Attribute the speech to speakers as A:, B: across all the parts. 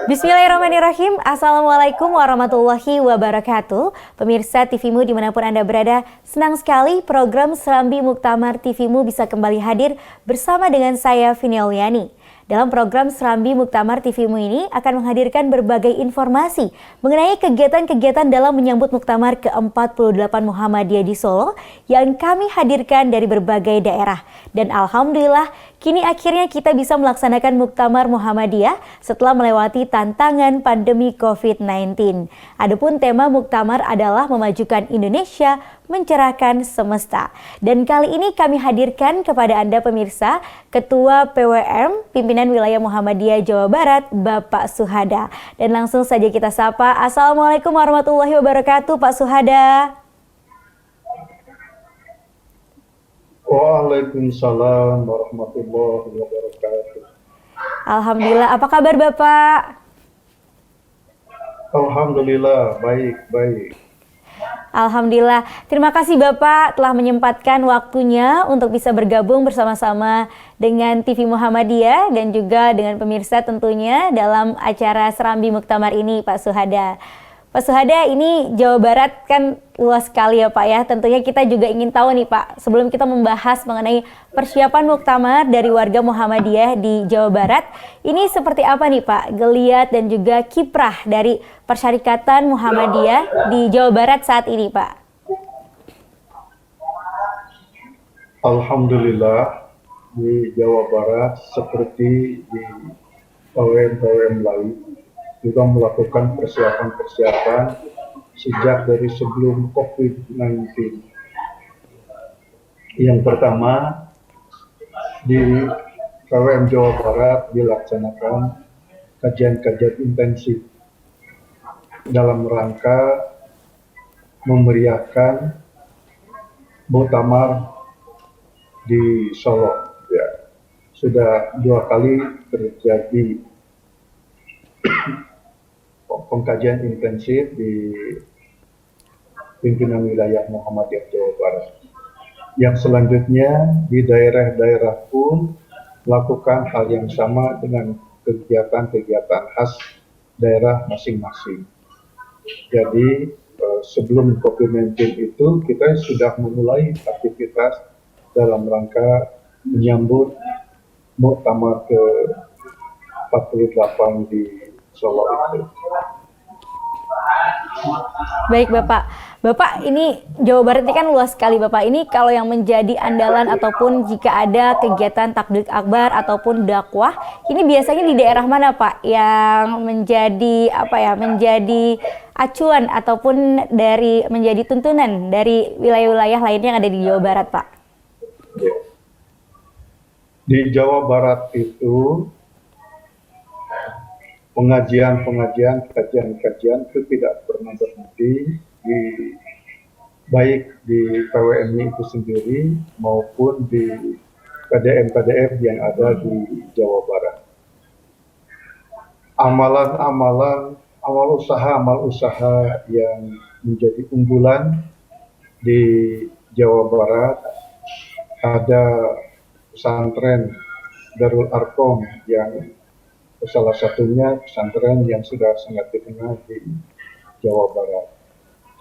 A: Bismillahirrahmanirrahim. Assalamualaikum warahmatullahi wabarakatuh. Pemirsa TVMU dimanapun Anda berada, senang sekali program Serambi Muktamar TVMU bisa kembali hadir bersama dengan saya Vini Auliani. Dalam program Serambi Muktamar TVMU ini akan menghadirkan berbagai informasi mengenai kegiatan-kegiatan dalam menyambut Muktamar ke-48 Muhammadiyah di Solo yang kami hadirkan dari berbagai daerah. Dan alhamdulillah, kini akhirnya kita bisa melaksanakan Muktamar Muhammadiyah setelah melewati tantangan pandemi COVID-19. Adapun tema Muktamar adalah memajukan Indonesia, mencerahkan semesta. Dan kali ini kami hadirkan kepada Anda pemirsa, Ketua PWM, Pimpinan Wilayah Muhammadiyah Jawa Barat, Bapak Suhada. Dan langsung saja kita sapa. Assalamualaikum warahmatullahi wabarakatuh, Pak Suhada.
B: Waalaikumsalam warahmatullahi wabarakatuh.
A: Alhamdulillah, apa kabar Bapak?
B: Alhamdulillah, baik.
A: Alhamdulillah, terima kasih Bapak telah menyempatkan waktunya untuk bisa bergabung bersama-sama dengan TV Muhammadiyah dan juga dengan pemirsa tentunya dalam acara Serambi Muktamar ini, Pak Suhada. Pak Suhada, ini Jawa Barat kan luas sekali ya Pak ya. Tentunya kita juga ingin tahu nih Pak, sebelum kita membahas mengenai persiapan Muktamar dari warga Muhammadiyah di Jawa Barat, ini seperti apa nih Pak geliat dan juga kiprah dari Persyarikatan Muhammadiyah di Jawa Barat saat ini Pak?
B: Alhamdulillah, di Jawa Barat seperti di PWM lain juga melakukan persiapan sejak dari sebelum COVID-19. Yang pertama, di PWM Jawa Barat dilaksanakan kajian-kajian intensif dalam rangka memeriahkan Muktamar di Solo. Ya, sudah 2 kali terjadi pengkajian intensif di pimpinan wilayah Muhammadiyah Jawa Barat. Yang selanjutnya di daerah-daerah pun melakukan hal yang sama dengan kegiatan-kegiatan khas daerah masing-masing. Jadi sebelum COVID-19 itu kita sudah memulai aktivitas dalam rangka menyambut Muktamar ke-48 di Solo itu.
A: Baik Bapak ini Jawa Barat ini kan luas sekali Bapak. Ini kalau yang menjadi andalan ataupun jika ada kegiatan takbir akbar ataupun dakwah, ini biasanya di daerah mana Pak yang menjadi menjadi acuan ataupun dari menjadi tuntunan dari wilayah-wilayah lainnya yang ada di Jawa Barat Pak?
B: Di Jawa Barat itu kajian-kajian itu tidak pernah berhenti, baik di PWM itu sendiri maupun di PDM-PDM yang ada di Jawa Barat. Amal usaha yang menjadi unggulan di Jawa Barat ada pesantren Darul Arkom yang salah satunya pesantren yang sudah sangat dikenal di Jawa Barat.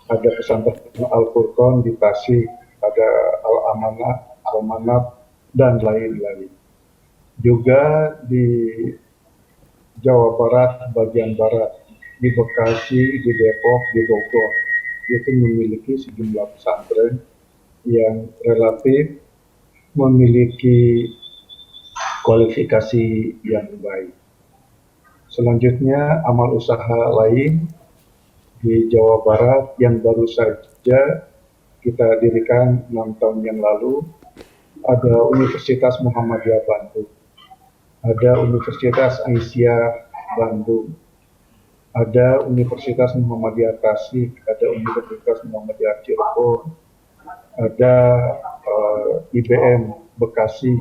B: Ada pesantren Al-Furqan di Tasik, ada Al-Amanat, dan lain-lain. Juga di Jawa Barat, bagian barat, di Bekasi, di Depok, di Bogor, itu memiliki sejumlah pesantren yang relatif memiliki kualifikasi yang baik. Selanjutnya, amal usaha lain di Jawa Barat yang baru saja kita dirikan 6 tahun yang lalu, ada Universitas Muhammadiyah Bandung, ada Universitas Aisyah Bandung, ada Universitas Muhammadiyah Tasik, ada Universitas Muhammadiyah Cirebon, ada IBM Bekasi,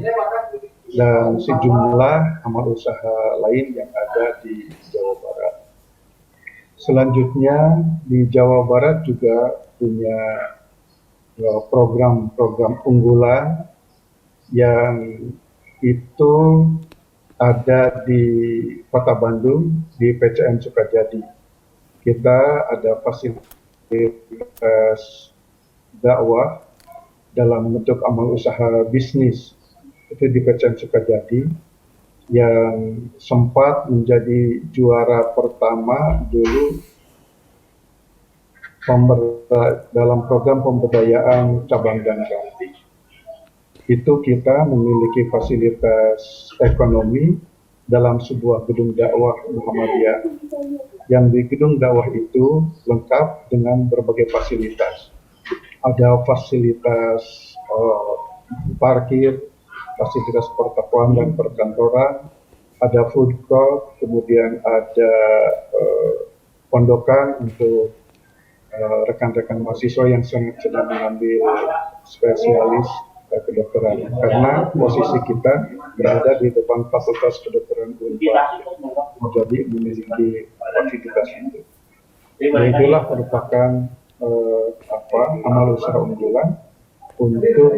B: dan sejumlah amal usaha lain yang ada di Jawa Barat. Selanjutnya di Jawa Barat juga punya program-program unggulan yang itu ada di Kota Bandung, di PCN Sukajadi. Kita ada fasilitas dakwah dalam bentuk amal usaha bisnis, itu di PCN Sukajadi, yang sempat menjadi juara pertama dulu dalam program pemberdayaan cabang dan ranting. Itu kita memiliki fasilitas ekonomi dalam sebuah gedung dakwah Muhammadiyah. Yang di gedung dakwah itu lengkap dengan berbagai fasilitas. Ada fasilitas parkir, fasilitas pertokoan dan perkantoran, ada food court, kemudian ada pondokan untuk rekan-rekan mahasiswa yang sedang mengambil spesialis kedokteran, karena posisi kita berada di depan Fakultas Kedokteran Unpad, jadi memiliki fasilitas itu. Dan itulah merupakan amal usaha unggulan untuk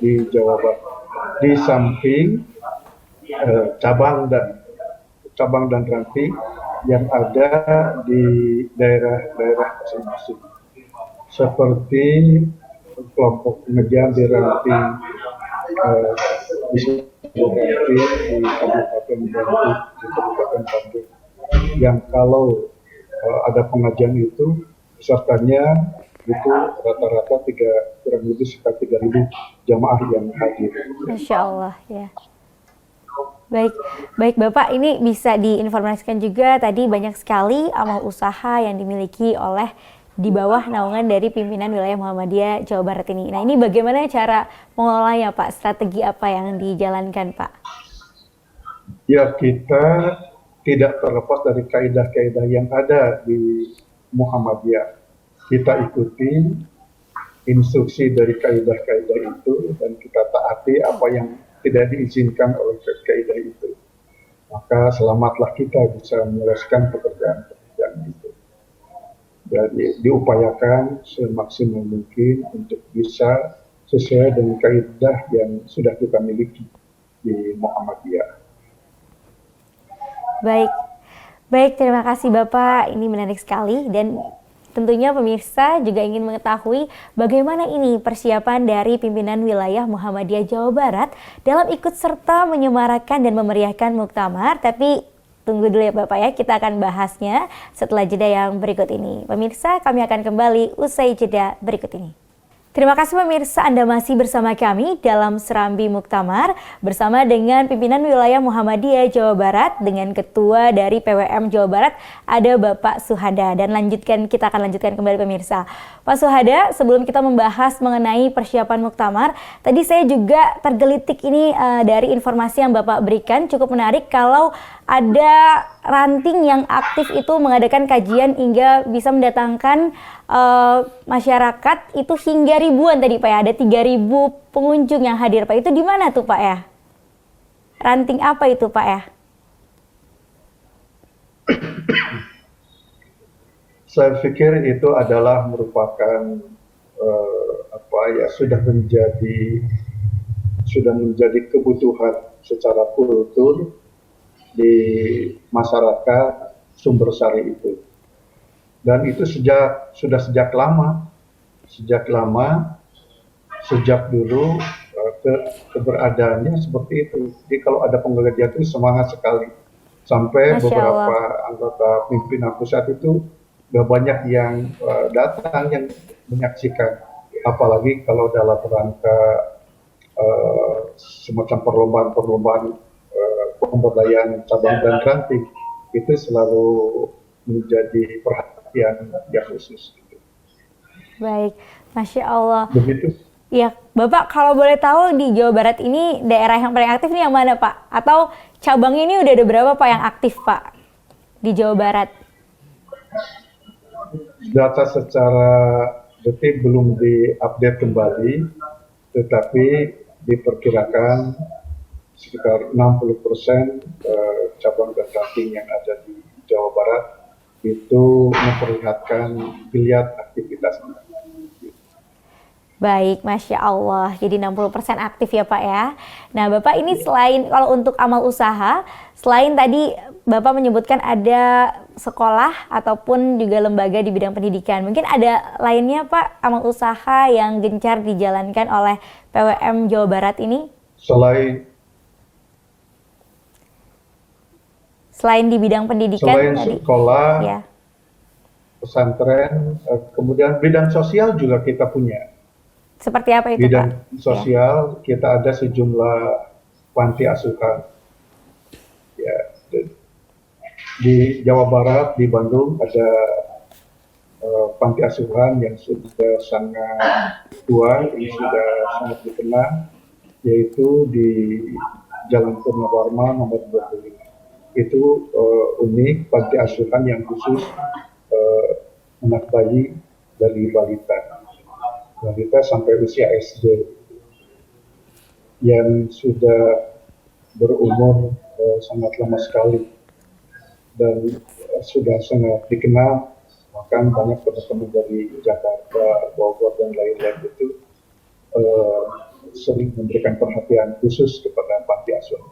B: di Jawa Barat. Di samping cabang dan ranting yang ada di daerah-daerah masing-masing, seperti kelompok pengajian di ranting di Kabupaten Bandung, yang kalau ada pengajian itu pesertanya itu rata-rata kurang lebih sekitar 3.000 jamaah yang hadir.
A: Masya Allah ya. Baik Bapak, ini bisa diinformasikan juga tadi banyak sekali amal usaha yang dimiliki oleh di bawah naungan dari pimpinan wilayah Muhammadiyah Jawa Barat ini. Nah, ini bagaimana cara mengelolanya Pak? Strategi apa yang dijalankan Pak?
B: Ya, kita tidak terlepas dari kaidah-kaidah yang ada di Muhammadiyah. Kita ikuti instruksi dari kaidah-kaidah itu dan kita taati apa yang tidak diizinkan oleh kaidah itu. Maka selamatlah kita bisa menyelesaikan pekerjaan itu. Jadi diupayakan semaksimal mungkin untuk bisa sesuai dengan kaidah yang sudah kita miliki di Muhammadiyah.
A: Baik, terima kasih Bapak. Ini menarik sekali dan tentunya pemirsa juga ingin mengetahui bagaimana ini persiapan dari pimpinan wilayah Muhammadiyah Jawa Barat dalam ikut serta menyemarakan dan memeriahkan muktamar. Tapi tunggu dulu ya Bapak ya, kita akan bahasnya setelah jeda yang berikut ini. Pemirsa, kami akan kembali usai jeda berikut ini. Terima kasih pemirsa, Anda masih bersama kami dalam Serambi Muktamar bersama dengan pimpinan wilayah Muhammadiyah Jawa Barat dengan Ketua dari PWM Jawa Barat ada Bapak Suhada, dan kita akan lanjutkan kembali pemirsa. Pak Suhada, sebelum kita membahas mengenai persiapan Muktamar, tadi saya juga tergelitik ini dari informasi yang Bapak berikan cukup menarik kalau ada ranting yang aktif itu mengadakan kajian hingga bisa mendatangkan masyarakat itu hingga ribuan tadi Pak ya, ada 3.000 pengunjung yang hadir Pak. Itu di mana tuh Pak ya? Ranting apa itu Pak ya?
B: Saya pikir itu adalah merupakan sudah menjadi kebutuhan secara kultur di masyarakat Sumbersari itu. Dan itu sudah sejak lama, sejak dulu keberadaannya seperti itu. Jadi kalau ada pengajian itu semangat sekali. Sampai beberapa anggota pimpinan pusat itu gak banyak yang datang yang menyaksikan. Apalagi kalau dalam rangka semacam perlombaan pemberdayaan cabang dan ranting, itu selalu menjadi perhatian yang khusus.
A: Baik, Masya Allah.
B: Begitu.
A: Ya, Bapak kalau boleh tahu di Jawa Barat ini daerah yang paling aktif ini yang mana Pak? Atau cabangnya ini udah ada berapa Pak yang aktif Pak di Jawa Barat?
B: Data secara detik belum diupdate kembali, tetapi diperkirakan sekitar 60% cabang dan ranting yang ada di Jawa Barat itu memperlihatkan geliat aktivitasnya.
A: Baik, Masya Allah. Jadi 60% aktif ya Pak ya. Nah Bapak ini selain kalau untuk amal usaha, selain tadi Bapak menyebutkan ada sekolah ataupun juga lembaga di bidang pendidikan. Mungkin ada lainnya Pak, amal usaha yang gencar dijalankan oleh PWM Jawa Barat ini? Selain di bidang pendidikan
B: Selain
A: tadi?
B: sekolah,
A: Ya.
B: pesantren, kemudian bidang sosial juga kita punya.
A: Seperti apa itu Pak?
B: Bidang sosial kita ada sejumlah panti asuhan. Ya, di Jawa Barat, di Bandung ada panti asuhan yang sudah sangat tua, ini sudah sangat dikenal, yaitu di Jalan Purnawarma nomor 25. Itu unik, panti asuhan yang khusus anak bayi dari balita sampai usia SD yang sudah berumur sangat lama sekali dan sudah sangat dikenal, bahkan banyak teman-teman dari Jakarta, Bogor dan lain-lain itu sering memberikan perhatian khusus kepada panti asuhan.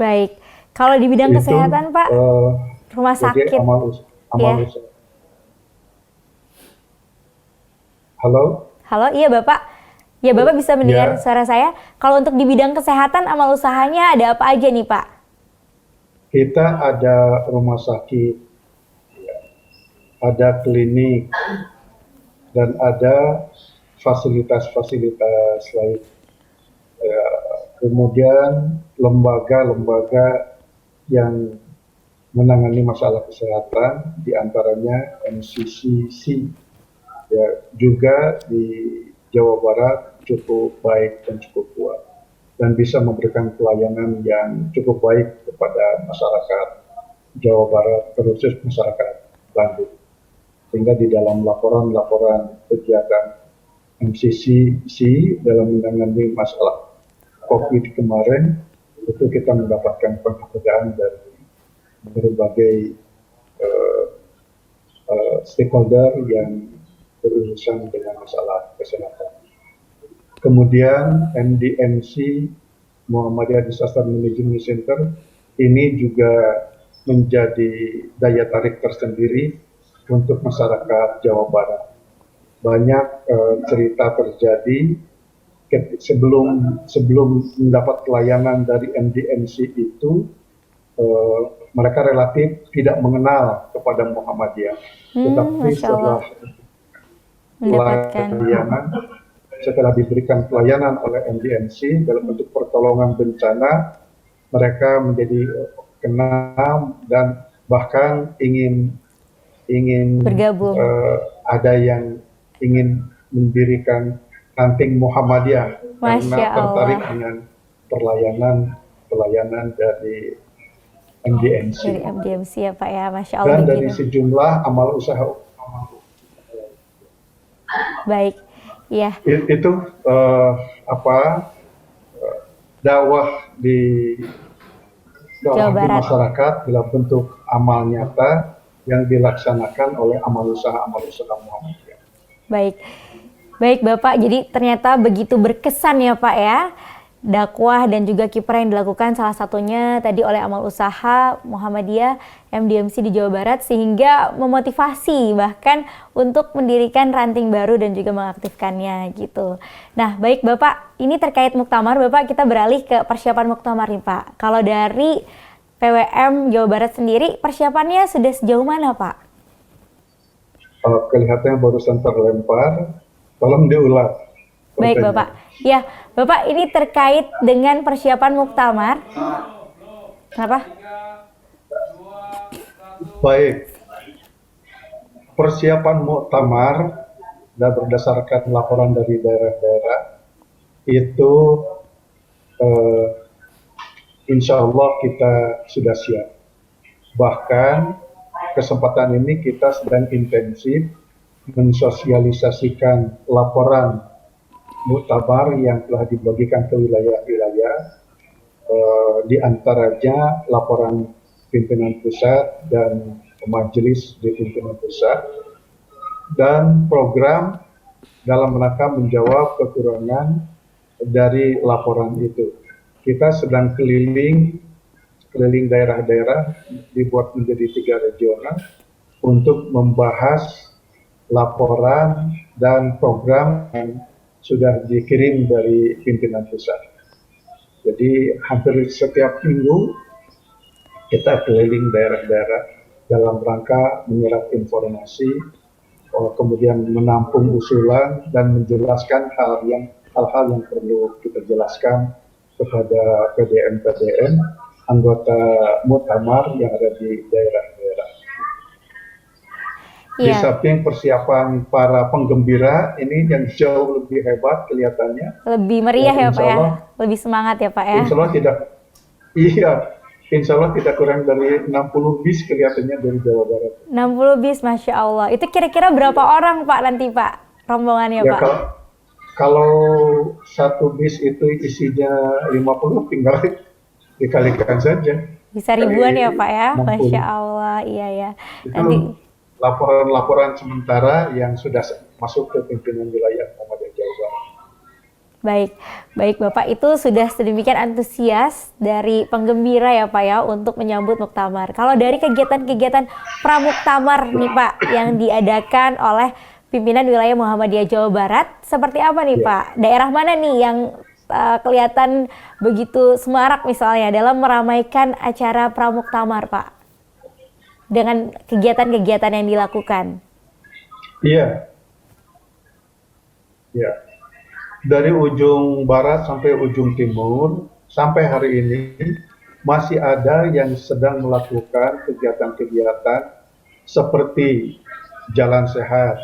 A: Baik, kalau di bidang kesehatan Pak, rumah sakit.
B: Amal usaha. Halo?
A: Halo, iya Bapak. Ya Bapak bisa mendengar suara saya. Kalau untuk di bidang kesehatan, amal usahanya ada apa aja nih Pak?
B: Kita ada rumah sakit, ada klinik, dan ada fasilitas-fasilitas lain. Kemudian lembaga-lembaga yang menangani masalah kesehatan, diantaranya MCCC. Ya, juga di Jawa Barat cukup baik dan cukup kuat dan bisa memberikan pelayanan yang cukup baik kepada masyarakat Jawa Barat, terkhusus masyarakat Bandung. Sehingga di dalam laporan-laporan kegiatan MCCC dalam menangani masalah COVID kemarin, itu kita mendapatkan penghargaan dari berbagai stakeholder yang berurusan dengan masalah kesehatan. Kemudian MDMC, Muhammadiyah Disaster Management Center, ini juga menjadi daya tarik tersendiri untuk masyarakat Jawa Barat. Banyak cerita terjadi sebelum mendapat pelayanan dari MDMC itu, mereka relatif tidak mengenal kepada Muhammadiyah. Tetapi setelah diberikan pelayanan oleh MDMC dalam bentuk pertolongan bencana, mereka menjadi kenal dan bahkan ingin
A: bergabung.
B: Ada yang ingin mendirikan ranting Muhammadiyah karena tertarik dengan pelayanan dari MDMC.
A: Dari MDMC ya Pak ya, Masya Allah.
B: Dan dari sejumlah amal usaha.
A: Baik, ya.
B: Itu dakwah di masyarakat dalam bentuk amal nyata yang dilaksanakan oleh amal usaha Muhammadiyah.
A: Baik Bapak. Jadi ternyata begitu berkesan ya Pak ya, dakwah dan juga kiprah yang dilakukan salah satunya tadi oleh amal usaha Muhammadiyah MDMC di Jawa Barat, sehingga memotivasi bahkan untuk mendirikan ranting baru dan juga mengaktifkannya gitu. Nah baik Bapak, ini terkait muktamar Bapak, kita beralih ke persiapan muktamar nih Pak. Kalau dari PWM Jawa Barat sendiri, persiapannya sudah sejauh mana Pak?
B: Kelihatannya barusan terlempar, tolong diulang.
A: Baik Bapak. Ya, Bapak ini terkait dengan persiapan muktamar. Kenapa?
B: Baik. Persiapan muktamar dan berdasarkan laporan dari daerah-daerah itu insya Allah kita sudah siap. Bahkan kesempatan ini kita sedang intensif mensosialisasikan laporan muktamar yang telah dibagikan ke wilayah-wilayah, di antaranya laporan pimpinan pusat dan majelis di pimpinan pusat, dan program dalam rangka menjawab kekurangan dari laporan itu. Kita sedang keliling daerah-daerah, dibuat menjadi 3 regional untuk membahas laporan dan program yang sudah dikirim dari pimpinan pusat. Jadi hampir setiap minggu kita keliling daerah-daerah dalam rangka menyerap informasi, kemudian menampung usulan dan menjelaskan hal-hal yang perlu kita jelaskan kepada PDM anggota muktamar yang ada di daerah-daerah. Di samping persiapan para penggembira, ini yang jauh lebih hebat kelihatannya.
A: Lebih meriah ya Pak ya, lebih semangat ya Pak ya.
B: Insya Allah tidak kurang dari 60 bis kelihatannya dari Jawa Barat.
A: 60 bis, Masya Allah. Itu kira-kira berapa orang Pak nanti Pak, rombongannya Pak?
B: Kalau satu bis itu isinya 50, tinggal dikalikan saja.
A: Bisa ribuan ya Pak ya, 60. Masya Allah, iya ya.
B: Nanti laporan sementara yang sudah masuk ke pimpinan wilayah Muhammadiyah Jawa Barat.
A: Baik Bapak, itu sudah sedemikian antusias dari penggembira ya Pak ya untuk menyambut muktamar. Kalau dari kegiatan-kegiatan pramuktamar nih Pak yang diadakan oleh pimpinan wilayah Muhammadiyah Jawa Barat, seperti apa nih Pak? Daerah mana nih yang kelihatan begitu semarak misalnya dalam meramaikan acara pramuktamar Pak? Dengan kegiatan-kegiatan yang dilakukan.
B: Iya. Dari ujung barat sampai ujung timur, sampai hari ini masih ada yang sedang melakukan kegiatan-kegiatan seperti jalan sehat,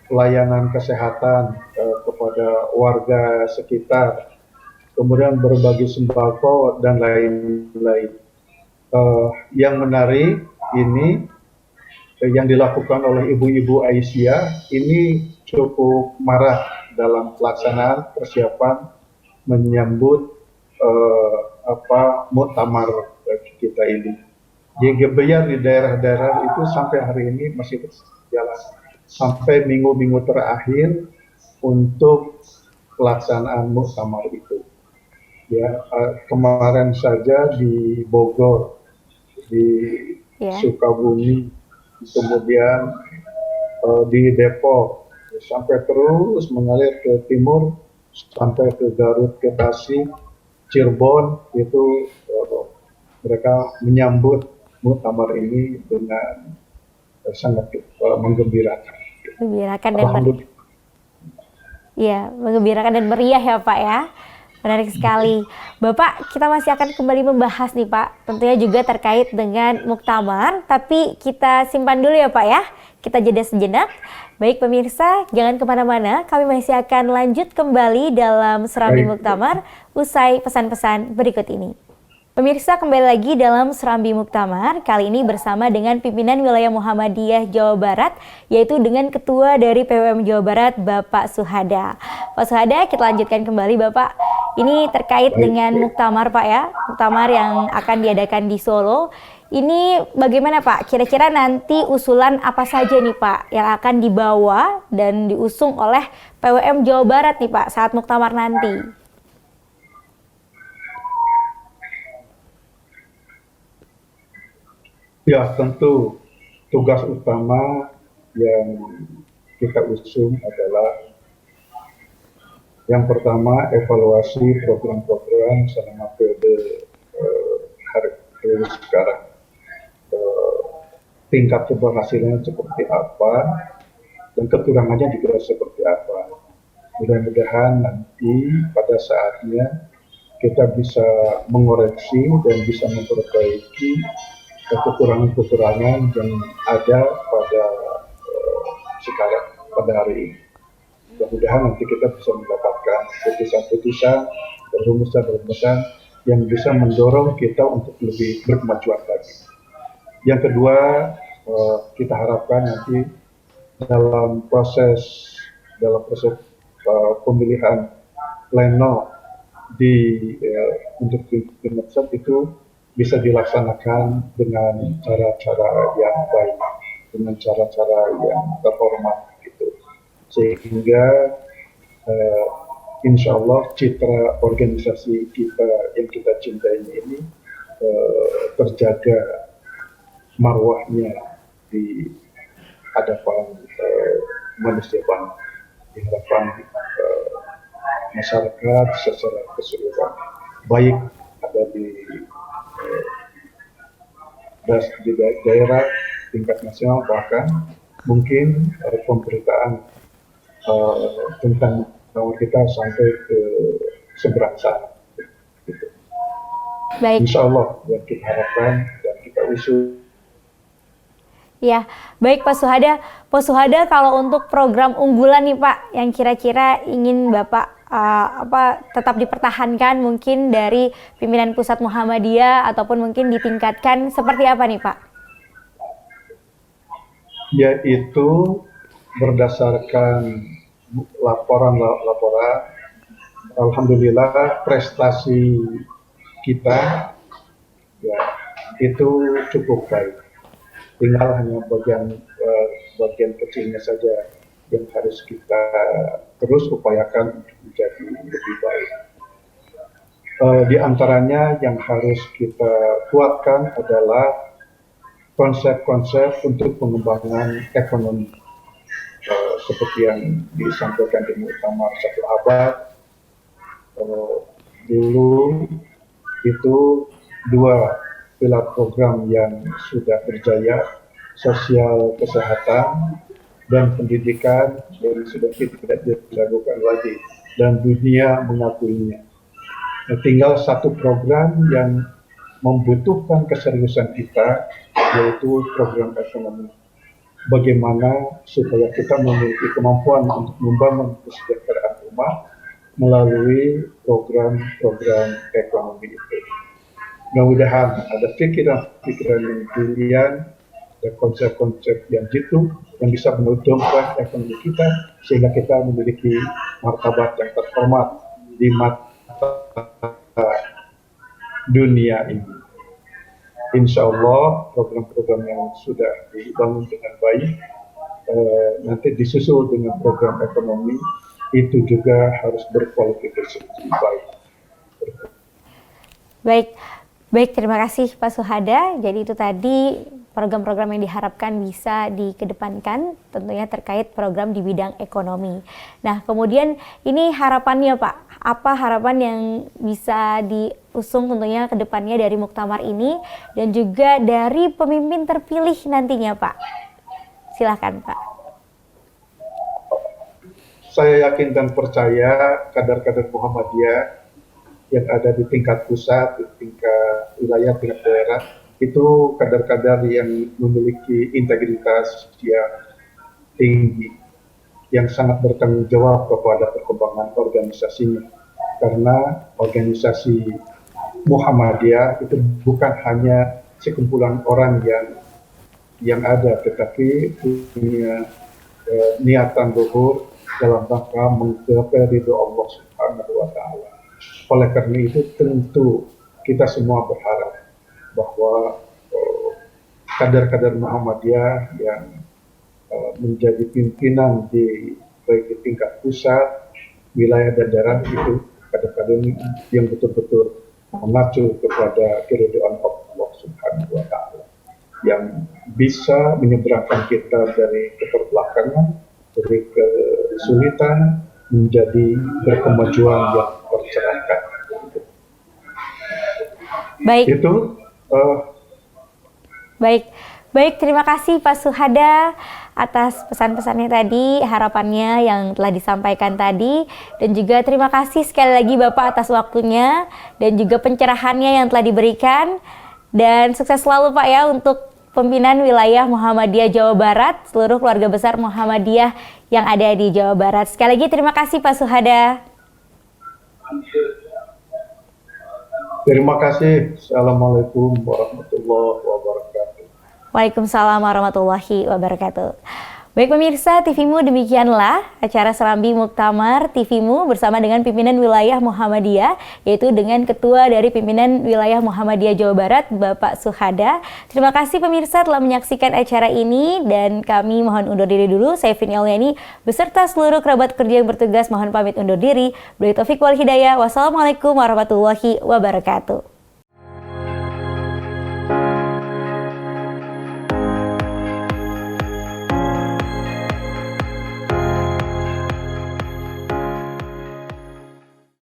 B: pelayanan kesehatan kepada warga sekitar, kemudian berbagi sembako dan lain-lain. Yang menarik ini yang dilakukan oleh ibu-ibu Aisyah ini cukup marah dalam pelaksanaan persiapan menyambut muktamar kita ini. Gebiar di daerah-daerah itu sampai hari ini masih berjalan sampai minggu-minggu terakhir untuk pelaksanaan muktamar itu. Ya, kemarin saja di Bogor, di Sukabumi, kemudian di Depok, sampai terus mengalir ke timur, sampai ke Garut, ke Tasik, Cirebon, itu mereka menyambut muktamar ini dengan sangat menggembirakan.
A: Menggembirakan dan meriah ya Pak ya. Menarik sekali. Bapak, kita masih akan kembali membahas nih Pak, tentunya juga terkait dengan muktamar, tapi kita simpan dulu ya Pak ya. Kita jeda sejenak. Baik pemirsa, jangan kemana-mana, kami masih akan lanjut kembali dalam Serambi Muktamar usai pesan-pesan berikut ini. Pemirsa, kembali lagi dalam Serambi Muktamar, kali ini bersama dengan pimpinan wilayah Muhammadiyah Jawa Barat, yaitu dengan Ketua dari PWM Jawa Barat, Bapak Suhada. Pak Suhada, kita lanjutkan kembali Bapak. Ini terkait dengan muktamar Pak ya, muktamar yang akan diadakan di Solo. Ini bagaimana Pak? Kira-kira nanti usulan apa saja nih Pak yang akan dibawa dan diusung oleh PWM Jawa Barat nih Pak saat muktamar nanti?
B: Ya, tentu tugas utama yang kita usung adalah yang pertama evaluasi program-program selama periode hari sekarang. Tingkat keberhasilan seperti apa dan kekurangannya juga seperti apa. Mudah-mudahan nanti pada saatnya kita bisa mengoreksi dan bisa memperbaiki kekurangan-kekurangan yang ada pada sekarang, pada hari ini. Mudah-mudahan nanti kita bisa mendapatkan putusan-putusan dan rumusan-rumusan yang bisa mendorong kita untuk lebih berkemajuan lagi. Yang kedua, kita harapkan nanti dalam proses pemilihan pleno untuk pimpinan pusat itu bisa dilaksanakan dengan cara-cara yang baik, dengan cara-cara yang terhormat gitu. Sehingga eh, insya Allah citra organisasi kita yang kita cintai ini terjaga marwahnya di hadapan manusia banyak, di hadapan masyarakat secara keseluruhan, baik ada di daerah tingkat nasional, bahkan mungkin pemberitaan tentang bahwa kita sampai ke seberang sana. Gitu.
A: Baik.
B: Insya Allah yang kita harapkan dan kita usul.
A: Ya, baik Pak Suhada. Pak Suhada, kalau untuk program unggulan nih Pak, yang kira-kira ingin Bapak tetap dipertahankan mungkin dari pimpinan Pusat Muhammadiyah ataupun mungkin ditingkatkan, seperti apa nih Pak?
B: Yaitu berdasarkan laporan, alhamdulillah prestasi kita ya itu cukup baik. Tinggal hanya bagian kecilnya saja yang harus kita terus upayakan untuk menjadi lebih baik. Di antaranya yang harus kita kuatkan adalah konsep-konsep untuk pengembangan ekonomi. Seperti yang disampaikan di Muktamar 1 Abad, dulu itu 2 pilar program yang sudah berjaya, sosial kesehatan dan pendidikan, yang sudah tidak dilakukan lagi dan dunia mengakuinya. Nah, tinggal 1 program yang membutuhkan keseriusan kita, yaitu program ekonomi. Bagaimana supaya kita memiliki kemampuan untuk membangun kesejahteraan umat melalui program-program ekonomi itu. Mudah-mudahan ada pikiran-pikiran yang brilian dan konsep-konsep yang jitu yang bisa mendongkrak ekonomi kita sehingga kita memiliki martabat yang terhormat di mata dunia ini. Insya Allah program-program yang sudah dibangun dengan baik nanti disusul dengan program ekonomi itu juga harus berkualifikasi baik.
A: Baik, terima kasih Pak Suhada. Jadi itu tadi program-program yang diharapkan bisa dikedepankan, tentunya terkait program di bidang ekonomi. Nah, kemudian ini harapannya Pak, apa harapan yang bisa diusung tentunya ke depannya dari muktamar ini dan juga dari pemimpin terpilih nantinya Pak? Silahkan Pak.
B: Saya yakin dan percaya kader-kader Muhammadiyah yang ada di tingkat pusat, di tingkat wilayah, tingkat daerah, itu kader-kader yang memiliki integritas yang tinggi, yang sangat bertanggung jawab kepada perkembangan organisasinya. Karena organisasi Muhammadiyah itu bukan hanya sekumpulan orang yang ada, tetapi punya niatan luhur dalam rangka menggapai ridho Allah Subhanahu wa Ta'ala. Oleh karena itu tentu kita semua berharap bahwa kader-kader Muhammadiyah yang menjadi pimpinan baik di tingkat pusat, wilayah dan daerah itu kader-kader yang betul-betul mengacu kepada keridhaan Allah Subhanahu wa Ta'ala, yang bisa menyeberangkan kita dari keterbelakangan, dari kesulitan menjadi berkemajuan yang tercerahkan.
A: Baik.
B: Itu.
A: Baik, terima kasih Pak Suhada atas pesan-pesannya tadi, harapannya yang telah disampaikan tadi, dan juga terima kasih sekali lagi Bapak atas waktunya dan juga pencerahannya yang telah diberikan, dan sukses selalu Pak ya untuk pimpinan wilayah Muhammadiyah Jawa Barat, seluruh keluarga besar Muhammadiyah yang ada di Jawa Barat. Sekali lagi terima kasih Pak Suhada.
B: Terima kasih. Assalamualaikum warahmatullahi wabarakatuh.
A: Waalaikumsalam warahmatullahi wabarakatuh. Baik pemirsa TVMU, demikianlah acara Serambi Muktamar TVMU bersama dengan pimpinan wilayah Muhammadiyah, yaitu dengan Ketua dari Pimpinan Wilayah Muhammadiyah Jawa Barat, Bapak Suhada. Terima kasih pemirsa telah menyaksikan acara ini dan kami mohon undur diri dulu. Saya Vini Auliani beserta seluruh kerabat kerja yang bertugas mohon pamit undur diri. Billahi taufik wal hidayah. Wassalamualaikum warahmatullahi wabarakatuh.